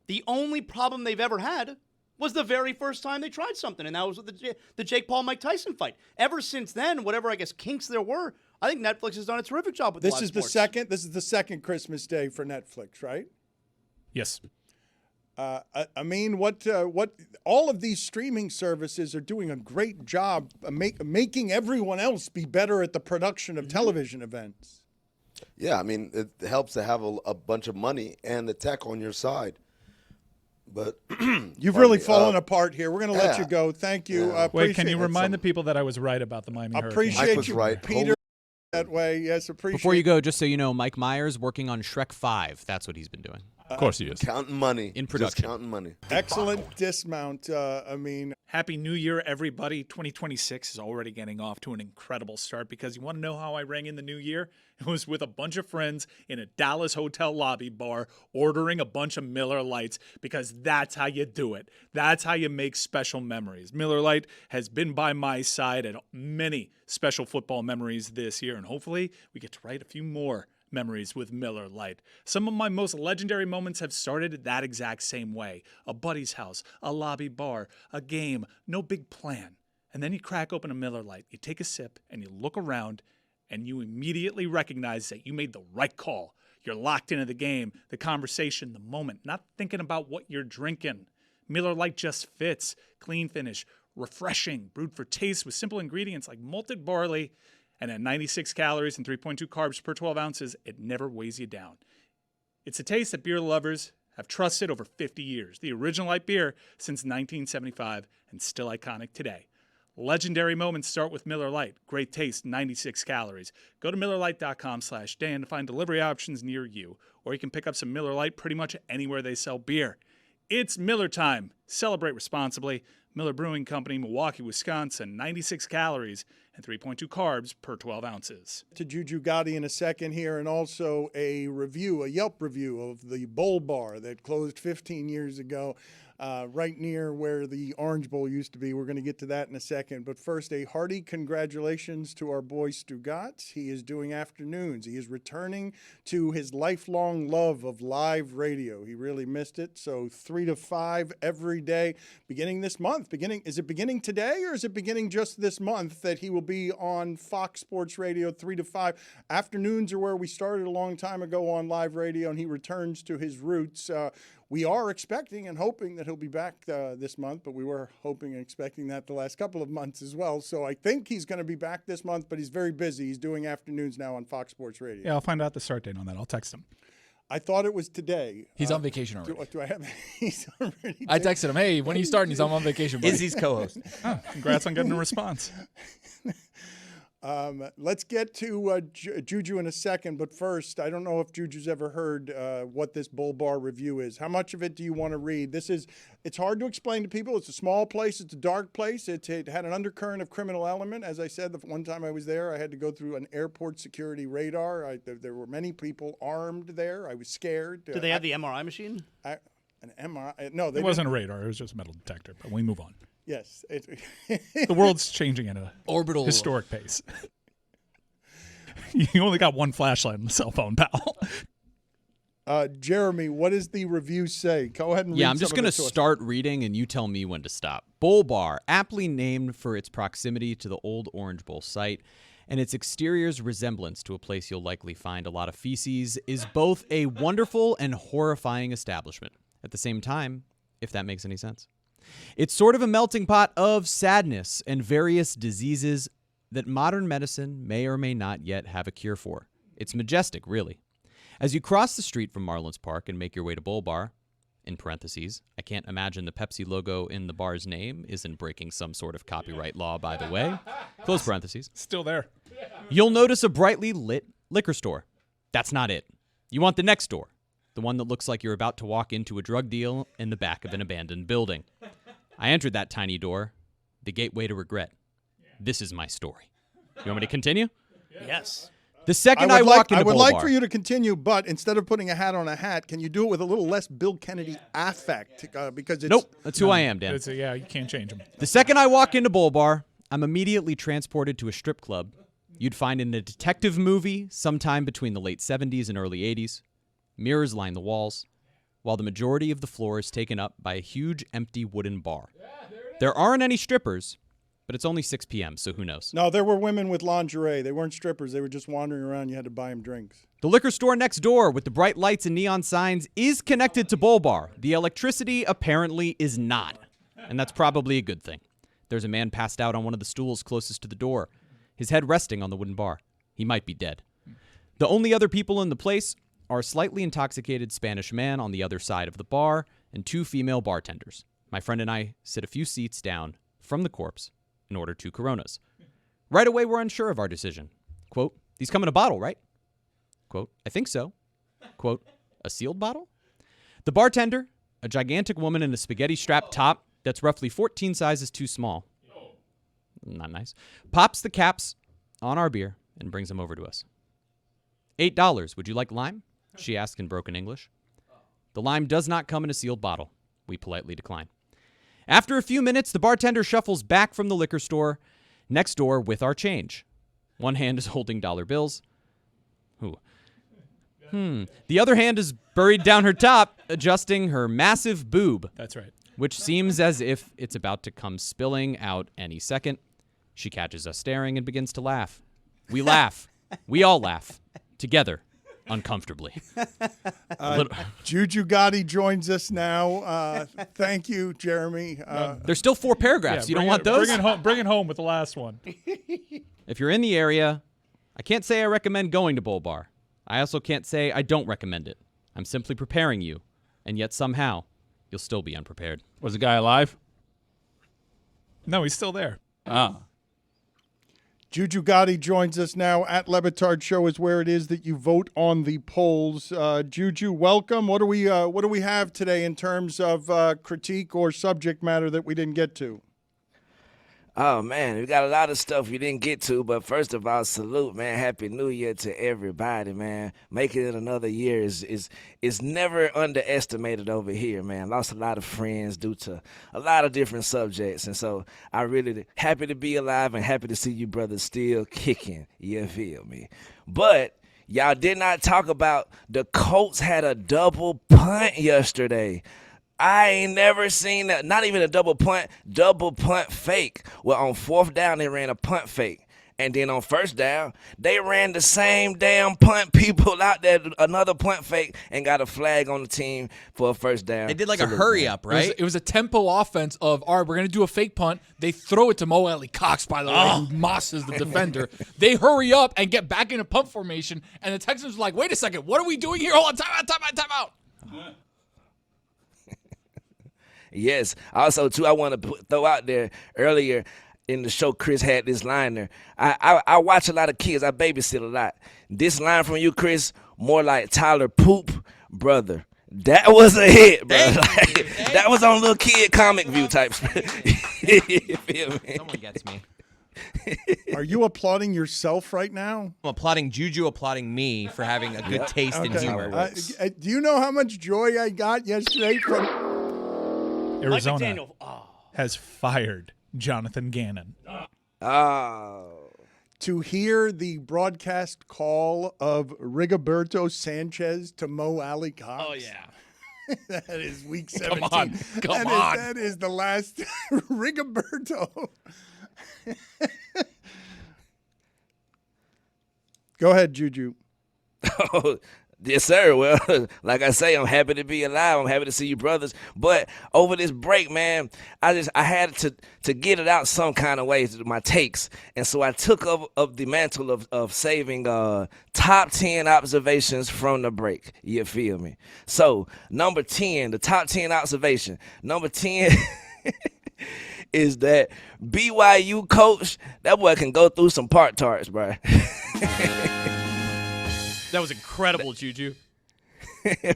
the only problem they've ever had was the very first time they tried something, and that was with the Jake Paul-Mike Tyson fight. Ever since then, whatever, I guess, kinks there were, I think Netflix has done a terrific job with live sports. This is the second Christmas Day for Netflix, right? Yes. I mean, what all of these streaming services are doing a great job making everyone else be better at the production of television events. Yeah, I mean, it helps to have a bunch of money and the tech on your side. But you've really fallen apart here. We're going to let you go. Thank you. Yeah. Wait, can you remind the people that I was right about the Miami Hurricane? Appreciate Mike was you, right. Peter. That way, yes. Appreciate. Before you go, just so you know, Mike Myers working on Shrek 5. That's what he's been doing. Of course he is. counting money. In production. Just counting money. Excellent dismount. I mean. Happy New Year, everybody. 2026 is already getting off to an incredible start because you want to know how I rang in the new year? It was with a bunch of friends in a Dallas hotel lobby bar ordering a bunch of Miller Lights because that's how you do it. That's how you make special memories. Miller Lite has been by my side at many special football memories this year, and hopefully we get to write a few more memories with Miller Lite. Some of my most legendary moments have started that exact same way. A buddy's house, a lobby bar, a game, no big plan. And then you crack open a Miller Lite, you take a sip, and you look around, and you immediately recognize that you made the right call. You're locked into the game, the conversation, the moment, not thinking about what you're drinking. Miller Lite just fits. Clean finish, refreshing, brewed for taste with simple ingredients like malted barley, and at 96 calories and 3.2 carbs per 12 ounces, it never weighs you down. It's a taste that beer lovers have trusted over 50 years. The original light beer since 1975 and still iconic today. Legendary moments start with Miller Lite. Great taste, 96 calories. Go to MillerLite.com/Dan to find delivery options near you, or you can pick up some Miller Lite pretty much anywhere they sell beer. It's Miller time. Celebrate responsibly. Miller Brewing Company, Milwaukee, Wisconsin. 96 calories and 3.2 carbs per 12 ounces. To Juju Gotti in a second here, and also a Yelp review of the Bowl Bar that closed 15 years ago, right near where the Orange Bowl used to be. We're going to get to that in a second. But first, a hearty congratulations to our boy Stugotz. He is doing afternoons. He is returning to his lifelong love of live radio. He really missed it. So 3 to 5 every day, beginning this month. Is it beginning today, or is it beginning just this month that he will be on Fox Sports Radio 3 to 5? Afternoons are where we started a long time ago on live radio, and he returns to his roots. We are expecting and hoping that he'll be back this month, but we were hoping and expecting that the last couple of months as well. So I think he's going to be back this month, but he's very busy. He's doing afternoons now on Fox Sports Radio. Yeah, I'll find out the start date on that. I'll text him. I thought it was today. He's on vacation already. Do I have? He's already. I texted him, hey, when are you starting? He's on vacation, buddy. Izzy's co-host. Oh, congrats on getting a response. Let's get to Juju in a second, but first, I don't know if Juju's ever heard what this Bull Bar review is. How much of it do you want to read? It's hard to explain to people. It's a small place. It's a dark place. It had an undercurrent of criminal element. As I said, the one time I was there, I had to go through an airport security radar. There were many people armed there. I was scared. Do they have the MRI machine? An MRI? No, It wasn't a radar. It was just a metal detector, but we move on. Yes. The world's changing at a Orbital historic pace. You only got one flashlight on the cell phone, pal. Jeremy, what does the review say? Go ahead and read Yeah, I'm just going going to start reading, and you tell me when to stop. Bowl Bar, aptly named for its proximity to the old Orange Bowl site and its exterior's resemblance to a place you'll likely find a lot of feces, is both a wonderful and horrifying establishment at the same time, if that makes any sense. It's sort of a melting pot of sadness and various diseases that modern medicine may or may not yet have a cure for. It's majestic, really. As you cross the street from Marlins Park and make your way to Bull Bar, in parentheses, I can't imagine the Pepsi logo in the bar's name isn't breaking some sort of copyright law, by the way, close parentheses, Still there. you'll notice a brightly lit liquor store. That's not it. You want the next door, the one that looks like you're about to walk into a drug deal in the back of an abandoned building. I entered that tiny door, the gateway to regret. This is my story. You want me to continue? Yes. The second I walk into I would Bull like Bar, for you to continue, but instead of putting a hat on a hat, can you do it with a little less Bill Kennedy affect? Because it's Nope, that's who I am, Dan. Yeah, you can't change them. The second I walk into Bull Bar, I'm immediately transported to a strip club you'd find in a detective movie sometime between the late 70s and early 80s. Mirrors line the walls, while the majority of the floor is taken up by a huge empty wooden bar. There aren't any strippers, but it's only 6 p.m., so who knows? No, there were women with lingerie. They weren't strippers. They were just wandering around. You had to buy them drinks. The liquor store next door with the bright lights and neon signs is connected to Bull Bar. The electricity apparently is not, and that's probably a good thing. There's a man passed out on one of the stools closest to the door, his head resting on the wooden bar. He might be dead. The only other people in the place are a slightly intoxicated Spanish man on the other side of the bar and 2 female bartenders. My friend and I sit a few seats down from the corpse and order 2 Coronas. Right away, we're unsure of our decision. Quote, these come in a bottle, right? Quote, I think so. Quote, a sealed bottle? The bartender, a gigantic woman in a spaghetti-strapped top, that's roughly 14 sizes too small. Not nice. Pops the caps on our beer and brings them over to us. $8. Would you like lime? She asked in broken English. The lime does not come in a sealed bottle. We politely decline. After a few minutes, the bartender shuffles back from the liquor store next door with our change. One hand is holding dollar bills. The other hand is buried down her top, adjusting her massive boob. That's right. Which seems as if it's about to come spilling out any second. She catches us staring and begins to laugh. We laugh. We all laugh. Together. Uncomfortably. Juju Gotti joins us now. Thank you, Jeremy. There's still 4 paragraphs. You don't want those? Bring it home with the last one. If you're in the area, I can't say I recommend going to Bull Bar. I also can't say I don't recommend it. I'm simply preparing you, and yet somehow you'll still be unprepared. Was the guy alive? No, he's still there. Ah. Juju Gotti joins us now. At Le Batard Show is where it is that you vote on the polls. Juju, welcome. What do we have today in terms of critique or subject matter that we didn't get to? Oh, man, we got a lot of stuff we didn't get to, but first of all, salute, man. Happy New Year to everybody, man. Making it another year is never underestimated over here, man. Lost a lot of friends due to a lot of different subjects, and so I really happy to be alive and happy to see you brothers still kicking, you feel me? But y'all did not talk about the Colts had a double punt yesterday. I ain't never seen that. Not even a double punt fake. Well, on 4th down, they ran a punt fake. And then on 1st down, they ran the same damn punt people out there, another punt fake, and got a flag on the team for a 1st down. They did like a hurry up, right? It was a tempo offense of, all right, we're going to do a fake punt. They throw it to Mo Alley Cox, by the way, who mosses the defender. They hurry up and get back into punt formation, and the Texans are like, wait a second, what are we doing here? Hold on, time out. Yes. Also, too, I want to throw out there earlier in the show, Chris had this line there. I watch a lot of kids. I babysit a lot. This line from you, Chris, more like Tyler Poop, brother. That was a hit, bro. That was on Little Kid Comic View type. You feel me? Someone gets me. Are you applauding yourself right now? I'm applauding Juju, applauding me for having a good taste in humor. Do you know how much joy I got yesterday from Arizona McDaniel. has fired Jonathan Gannon. To hear the broadcast call of Rigoberto Sanchez to Mo Alley Cox? Oh, yeah. That is week 17. Come on. That is the last Rigoberto. Go ahead, Juju. Yes, sir. Well, like I say, I'm happy to be alive. I'm happy to see you brothers. But over this break, man, I had to get it out some kind of way, my takes. And so I took up the mantle of saving top 10 observations from the break. You feel me? So, number 10, the top 10 observation. Number 10 is that BYU coach, that boy can go through some Pop-Tarts, bro. That was incredible, Juju.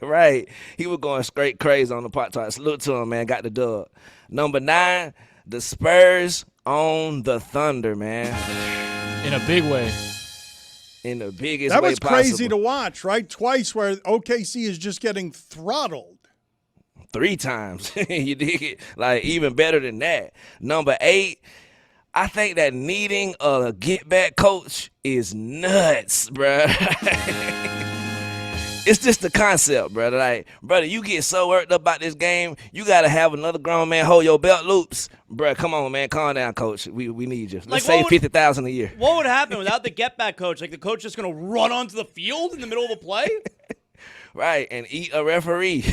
Right. He was going straight crazy on the Pop-Tart. Salute to him, man. Got the dub. Number 9, the Spurs on the Thunder, man. In a big way. In the biggest That way was possible. crazy to watch, right? Twice where OKC is just getting throttled. 3 times. You dig it? Like, even better than that. Number 8, I think that needing a get-back coach is nuts, bruh. It's just the concept, brother. Like, brother, you get so worked up about this game, you got to have another grown man hold your belt loops. Bruh, come on, man. Calm down, coach. We need you. Let's save $50,000 a year. What would happen without the get-back coach? Like, the coach just going to run onto the field in the middle of a play? Right, and eat a referee.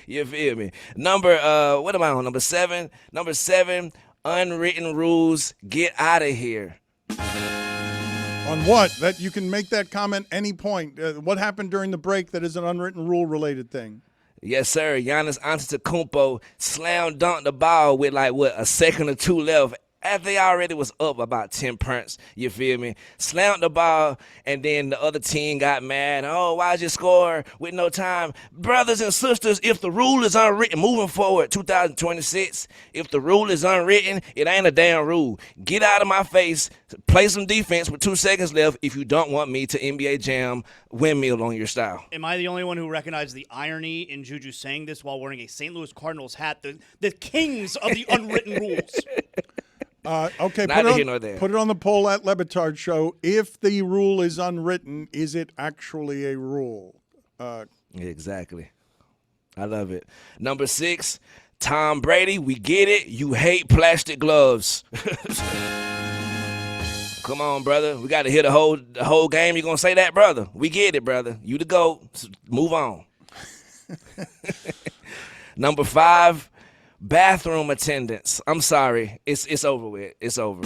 You feel me? Number, what am I on? Number 7? Number 7, unwritten rules. Get out of here. On what? That you can make that comment any point. What happened during the break that is an unwritten rule related thing? Yes, sir. Giannis Antetokounmpo slam dunked the ball with, like, what, a second or 2 left after they already was up about 10 points, you feel me? Slammed the ball, and then the other team got mad. Oh, why'd you score with no time? Brothers and sisters, if the rule is unwritten, moving forward, 2026, if the rule is unwritten, it ain't a damn rule. Get out of my face, play some defense with 2 seconds left if you don't want me to NBA Jam windmill on your style. Am I the only one who recognized the irony in Juju saying this while wearing a St. Louis Cardinals hat? The kings of the unwritten rules. Okay, Neither here nor there. put it on the poll at Le Batard Show. If the rule is unwritten, is it actually a rule? Exactly. I love it. Number 6, Tom Brady. We get it. You hate plastic gloves. Come on, brother. We got to hit the whole game. You gonna say that, brother? We get it, brother. You the GOAT. Move on. Number 5, bathroom attendants. I'm sorry. It's over with. It's over.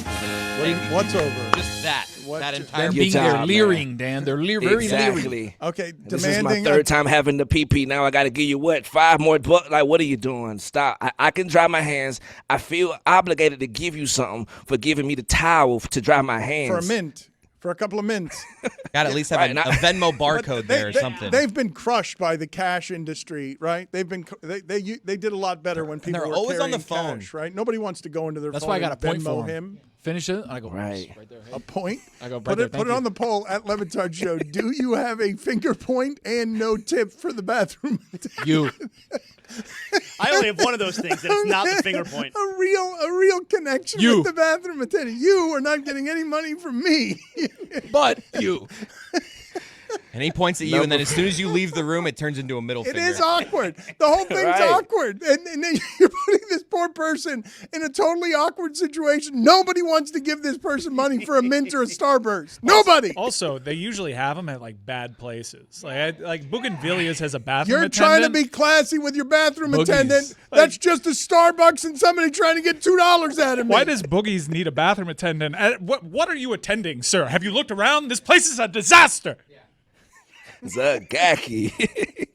What's over? Just that. What- That They're entire being job, they're man. leering, Dan. They're very leering. Exactly. Okay, This is my demanding. 3rd time having the PP. Now I got to give you what? 5 more bucks? Like, what are you doing? Stop. I can dry my hands. I feel obligated to give you something for giving me the towel to dry my hands. for a mint, for a couple of mints. Got to at least have Right, a now- Venmo barcode there or something. They've been crushed by the cash industry, right? They did a lot better when people they're were always on the carrying phone. cash, right? Nobody wants to go into their That's phone why I got a and point Venmo for him. Finish it. I go Right. there. Hey. A point. I go right put there, it thank put it you. on the poll at Le Batard Show. Do you have a finger point and no tip for the bathroom? You. I only have one of those things, and it's not the finger point. A real connection You. with the bathroom attendant. You are not getting any money from me. But you. And he points at you, and then as soon as you leave the room, it turns into a middle It finger. is awkward. The whole thing's Right. awkward. And then you're putting this poor person in a totally awkward situation. Nobody wants to give this person money for a mint or a Starburst. Nobody. Also, they usually have them at like bad places. Like Bougainvillea's has a bathroom You're attendant. trying to be classy with your bathroom Boogies. attendant. That's just a Starbucks and somebody trying to get $2 out of me. Why does Boogies need a bathroom attendant? What are you attending, sir? Have you looked around? This place is a disaster. Zagaki.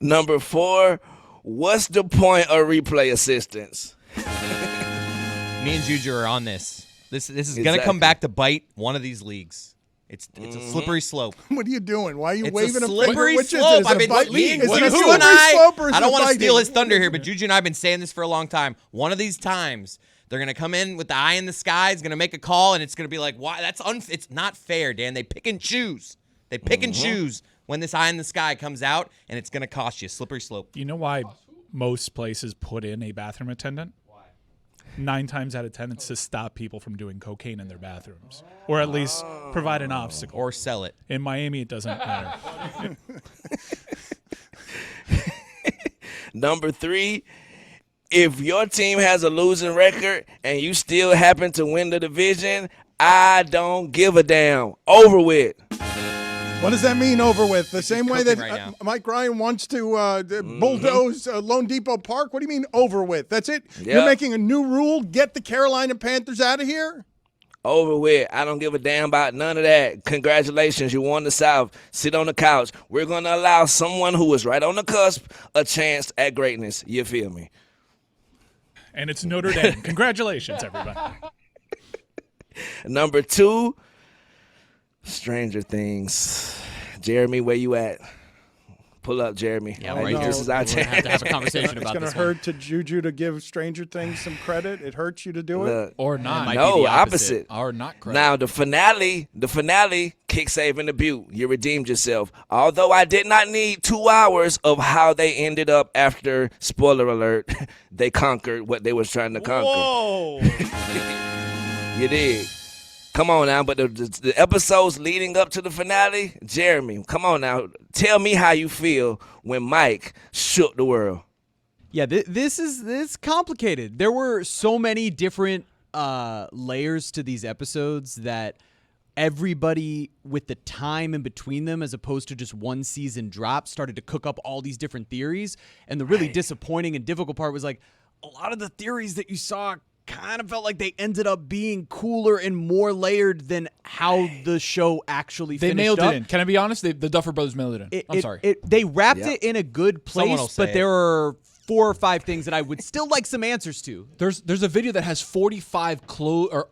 Number 4, what's the point of replay assistance? Me and Juju are on this. This is gonna Exactly. come back to bite one of these leagues. It's a slippery slope. What are you doing? Why are you It's waving a a finger? slippery Which is slope. it? Is I've it a been bite? leading. Is it a Juju slippery and I. slope or is I it don't want to biting? steal his thunder here, but Juju and I have been saying this for a long time. One of these times, they're gonna come in with the eye in the sky. Is gonna make a call, and it's gonna be like, why? It's not fair, Dan. They pick and choose. They pick and choose when this eye in the sky comes out, and it's gonna cost you. Slippery slope. You know why most places put in a bathroom attendant? 9 times out of 10, it's to stop people from doing cocaine in their bathrooms, or at least provide an obstacle. Or sell it. In Miami, it doesn't matter. Number 3, if your team has a losing record and you still happen to win the division, I don't give a damn. Over with. What does that mean, over with? The same way that cooking right now. Mike Ryan wants to bulldoze Lone Depot Park? What do you mean, over with? That's it? Yeah. You're making a new rule? Get the Carolina Panthers out of here? Over with. I don't give a damn about none of that. Congratulations, you won the South. Sit on the couch. We're going to allow someone who is right on the cusp a chance at greatness. You feel me? And it's Notre Dame. Congratulations, everybody. Number 2, Stranger Things. Jeremy, where you at? Pull up, Jeremy. Yeah, Like, right This here. is our We're gonna have to have a chance. conversation It's about going to this one. hurt to Juju to give Stranger Things some credit. It hurts you to do it. Look, Or not. might be no, the opposite. Or not correct. Now the finale, kick saving the butte. You redeemed yourself. Although I did not need 2 hours of how they ended up after, spoiler alert, they conquered what they was trying to conquer. Whoa. You did. Come on now, but the episodes leading up to the finale, Jeremy, come on now. Tell me how you feel when Mike shook the world. Yeah, this is complicated. There were so many different layers to these episodes that everybody with the time in between them, as opposed to just one season drop, started to cook up all these different theories. And the really disappointing and difficult part was like a lot of the theories that you saw kind of felt like they ended up being cooler and more layered than how the show actually They finished mailed up. it in. Can I be honest? The Duffer Brothers mailed it in. I'm sorry. They wrapped Yep. it in a good Someone will place, say but there are 4 or 5 things that I would still like some answers to. There's a video that has 45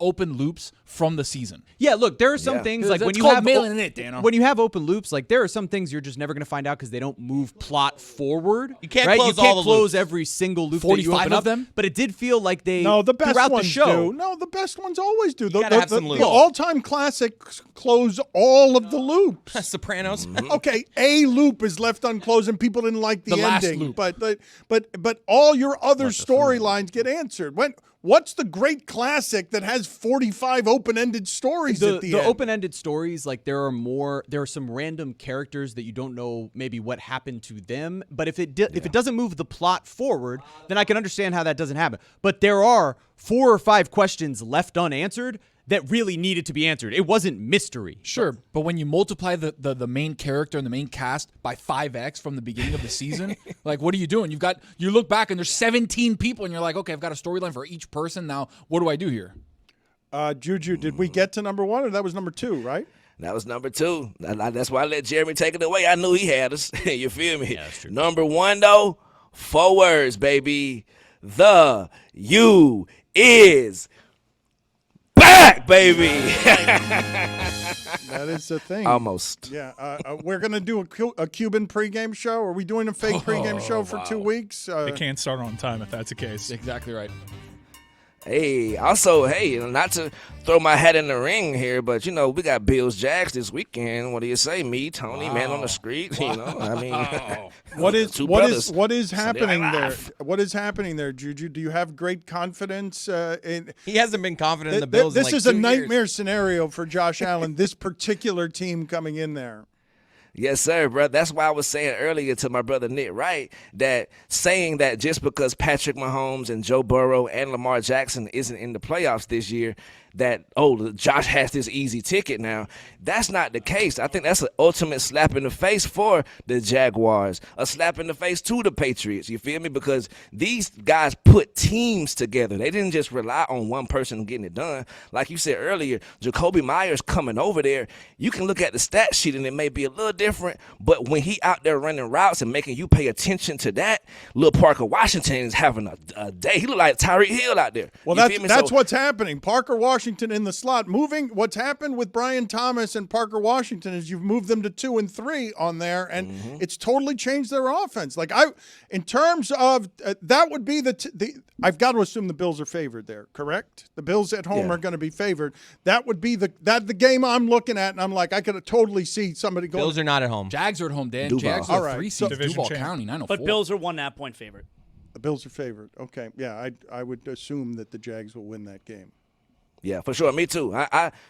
open loops from the season. Yeah, look, there are some things like That's when you called have mailing it, Dano. when you have open loops, like there are some things you're just never going to find out because they don't move plot forward. You can't right? close you can't all the close loops. every single loop 45 that you open of up, them? but it did feel like they No, the best throughout ones the show. do. No, the best ones always do. The, gotta have some loops. the all-time classics close all of the loops. Sopranos. Okay, a loop is left unclosed, and people didn't like the last ending. loop. But all your other storylines get answered. What's the great classic that has 45 open-ended stories at the end? Open-ended stories, like there are some random characters that you don't know maybe what happened to them, but if it doesn't move the plot forward, then I can understand how that doesn't happen. But there are 4 or 5 questions left unanswered that really needed to be answered. It wasn't mystery. Sure, but when you multiply the main character and the main cast by 5x from the beginning of the season, like what are you doing? You look back and there's 17 people and you're like, okay, I've got a storyline for each person. Now, what do I do here? Juju, did we get to number 1 or that was number 2, right? That was number 2. That's why I let Jeremy take it away. I knew he had us. You feel me? Yeah, that's true. Number 1, though, 4 words, baby. The U is back, baby. That is the thing. Almost. Yeah, we're going to do a Cuban pregame show. Are we doing a fake pregame show for 2 weeks? They can't start on time if that's the case. Exactly right. Hey, also, not to throw my hat in the ring here, but, we got Bills Jags this weekend. What do you say? Me, Tony, man on the street, I mean. What is Two brothers. happening Night there? Live. What is happening there, Juju? Do you have great confidence in He hasn't been confident in the Bills This in like is a 2 nightmare years. scenario for Josh Allen, this particular team coming in there. Yes, sir, bro. That's why I was saying earlier to my brother Nick Wright that saying that just because Patrick Mahomes and Joe Burrow and Lamar Jackson isn't in the playoffs this year, that, Josh has this easy ticket now. That's not the case. I think that's an ultimate slap in the face for the Jaguars, a slap in the face to the Patriots. You feel me? Because these guys put teams together. They didn't just rely on one person getting it done. Like you said earlier, Jacoby Myers coming over there, you can look at the stat sheet and it may be a little different, but when he out there running routes and making you pay attention to that, Lil Parker Washington is having a day. He look like Tyreek Hill out there. Well, You feel me? that's So- what's happening. Parker Washington in the slot. What's happened with Brian Thomas and Parker Washington is you've moved them to 2 and 3 on there, and it's totally changed their offense. Like in terms of that would be I've got to assume the Bills are favored there, correct? The Bills at home are going to be favored. That would be the game I'm looking at, and I'm like, I could totally see somebody going. Bills are not at home. Jags are at home, Dan. Duval. Jags All are right, 3 so- seeds. Division Duval champ. County, 904. But Bills are 1.5-point favorite. The Bills are favored. Okay, yeah, I would assume that the Jags will win that game. Yeah, for sure. Me too.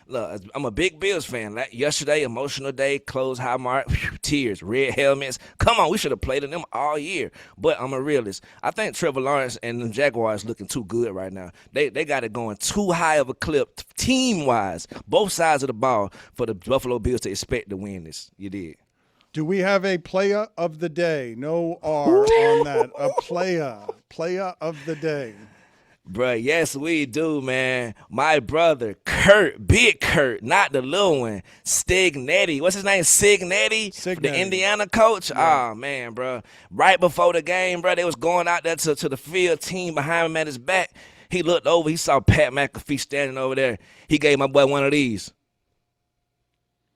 Look, I'm a big Bills fan. Like yesterday, emotional day, closed high mark, tears, red helmets. Come on, we should have played in them all year. But I'm a realist. I think Trevor Lawrence and the Jaguars looking too good right now. They got it going too high of a clip, team-wise, both sides of the ball, for the Buffalo Bills to expect to win this. You did. Do we have a player of the day? No R on that. A player of the day. Bruh, yes, we do, man. My brother, Kurt, Big Kurt, not the little one, Stignetti. What's his name? Signetti? Signetti. The Indiana coach? Oh, man, bruh. Right before the game, bruh, they was going out there to the field, team behind him at his back. He looked over, he saw Pat McAfee standing over there. He gave my boy one of these.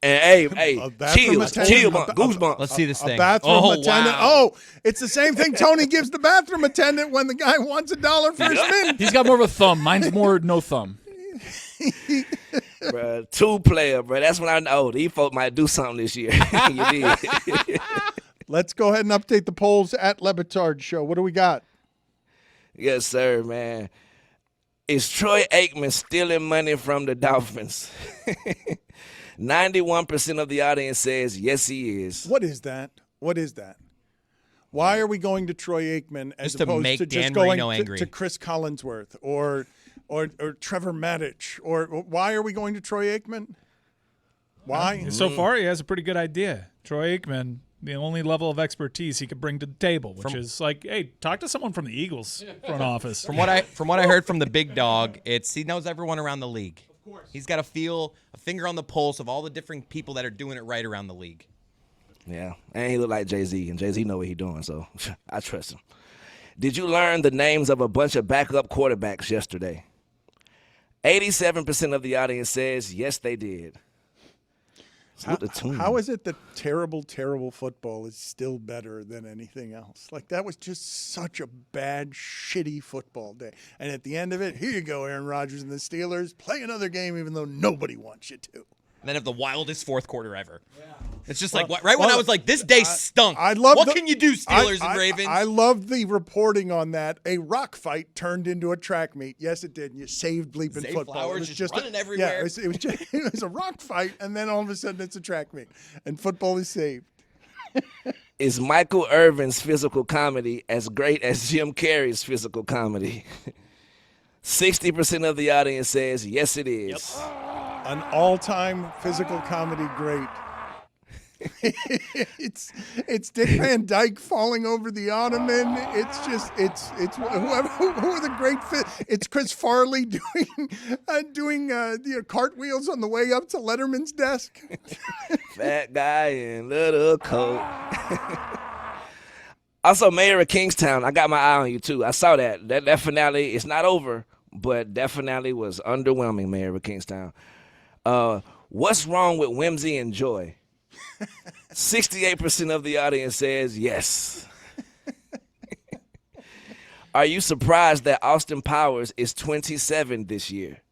And hey, bathroom attendant? goosebumps. Let's see this A thing. bathroom attendant. Wow. Oh, it's the same thing Tony gives the bathroom attendant when the guy wants $1 for his mint. He's got more of a thumb. Mine's more no thumb. Bruh, 2-player, bruh. That's when I know these folks might do something this year. You did. Let's go ahead and update the polls at Le Batard Show. What do we got? Yes, sir, man. Is Troy Aikman stealing money from the Dolphins? 91% of the audience says yes, he is. What is that? What is that? Why are we going to Troy Aikman as Just to opposed make to just Dan going Marino angry. to Chris Collinsworth or Trevor Maddich? Or why are we going to Troy Aikman? Why? So far, he has a pretty good idea. Troy Aikman, the only level of expertise he could bring to the table, which is like, hey, talk to someone from the Eagles front office. From what I heard from the big dog, he knows everyone around the league. Of course. He's got to feel a finger on the pulse of all the different people that are doing it right around the league. Yeah, and he look like Jay-Z, and Jay-Z know what he's doing, so I trust him. Did you learn the names of a bunch of backup quarterbacks yesterday? 87% of the audience says yes, they did. How is it that terrible, terrible football is still better than anything else? Like, that was just such a bad, shitty football day. And at the end of it, here you go, Aaron Rodgers and the Steelers. Play another game even though nobody wants you to. And then have the wildest fourth quarter ever. Yeah. It's just when I was like, this day stunk. Can you do, Steelers and Ravens? I love the reporting on that. A rock fight turned into a track meet. Yes, it did. And you saved bleeping Zay football. Flowers It was just running everywhere. Yeah, it was a rock fight, and then all of a sudden it's a track meet. And football is saved. Is Michael Irvin's physical comedy as great as Jim Carrey's physical comedy? 60% of the audience says yes, it is. Yep. An all-time physical comedy great. it's Dick Van Dyke falling over the ottoman. It's whoever who are the great it's Chris Farley doing cartwheels on the way up to Letterman's desk. Fat guy in little coat. Also, Mayor of Kingstown, I got my eye on you too. I saw that finale. It's not over, but that finale was underwhelming. Mayor of Kingstown. What's wrong with whimsy and joy? 68% of the audience says yes. Are you surprised that Austin Powers is 27 this year?